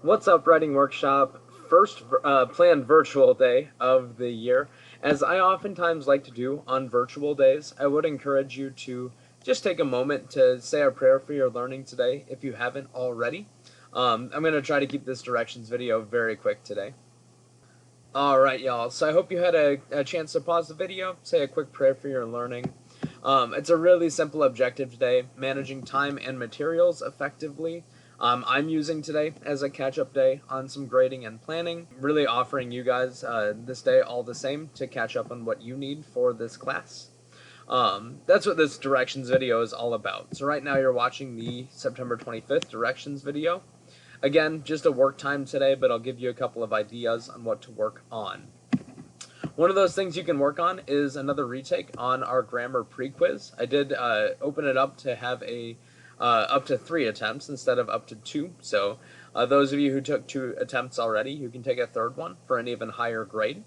What's up, Writing Workshop? First planned virtual day of the year. As I oftentimes like to do on virtual days, I would encourage you to just take a moment to say a prayer for your learning today if you haven't already. I'm going to try to keep this directions video very quick today. Alright, y'all, so I hope you had a chance to pause the video, say a quick prayer for your learning. It's a really simple objective today, managing time and materials effectively. I'm using today as a catch-up day on some grading and planning, really offering you guys this day all the same to catch up on what you need for this class. That's what this directions video is all about. So right now you're watching the September 25th directions video. Again, just a work time today, but I'll give you a couple of ideas on what to work on. One of those things you can work on is another retake on our grammar pre-quiz. I did open it up to have up to 3 attempts instead of up to 2. So those of you who took 2 attempts already, you can take a third one for an even higher grade.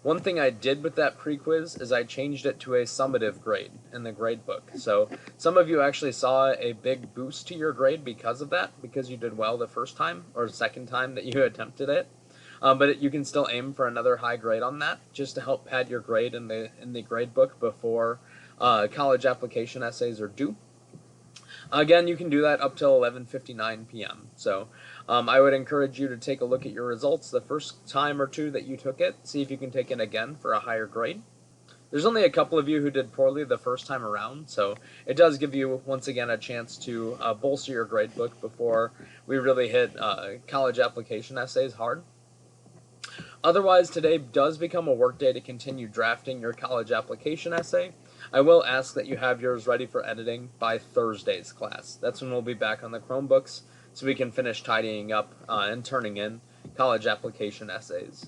One thing I did with that pre-quiz is I changed it to a summative grade in the grade book. So some of you actually saw a big boost to your grade because of that, because you did well the first time or second time that you attempted it. But you can still aim for another high grade on that, just to help pad your grade in the grade book before college application essays are due. Again, you can do that up till 11:59 p.m. So I would encourage you to take a look at your results the first time or two that you took it, see if you can take it again for a higher grade. There's only a couple of you who did poorly the first time around, so it does give you, once again, a chance to bolster your grade book before we really hit college application essays hard. Otherwise, today does become a work day to continue drafting your college application essay. I will ask that you have yours ready for editing by Thursday's class. That's when we'll be back on the Chromebooks, so we can finish tidying up and turning in college application essays.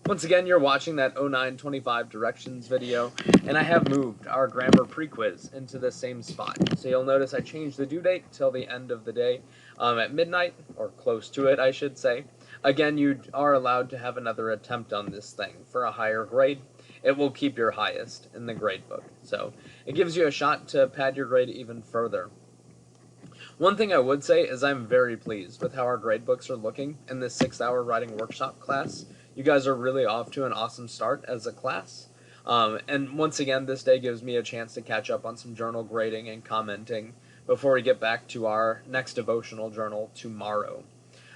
Once again, you're watching that 0925 directions video, and I have moved our grammar pre-quiz into the same spot. So you'll notice I changed the due date till the end of the day at midnight, or close to it, I should say. Again, you are allowed to have another attempt on this thing for a higher grade. It will keep your highest in the grade book. So it gives you a shot to pad your grade even further. One thing I would say is I'm very pleased with how our grade books are looking in this 6-hour writing workshop class. You guys are really off to an awesome start as a class. And once again, this day gives me a chance to catch up on some journal grading and commenting before we get back to our next devotional journal tomorrow.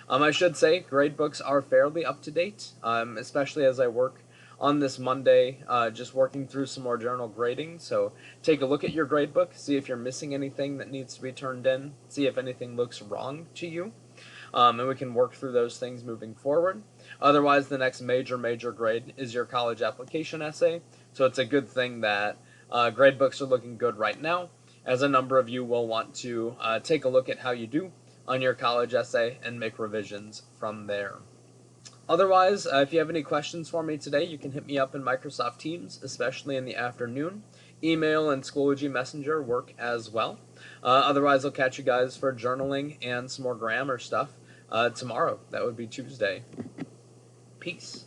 I should say grade books are fairly up to date, especially as I work on this Monday, just working through some more journal grading. So take a look at your grade book, see if you're missing anything that needs to be turned in, see if anything looks wrong to you, and we can work through those things moving forward. Otherwise, the next major grade is your college application essay, so it's a good thing that grade books are looking good right now, as a number of you will want to take a look at how you do on your college essay and make revisions from there. Otherwise, if you have any questions for me today, you can hit me up in Microsoft Teams, especially in the afternoon. Email and Schoology Messenger work as well. Otherwise, I'll catch you guys for journaling and some more grammar stuff tomorrow. That would be Tuesday. Peace.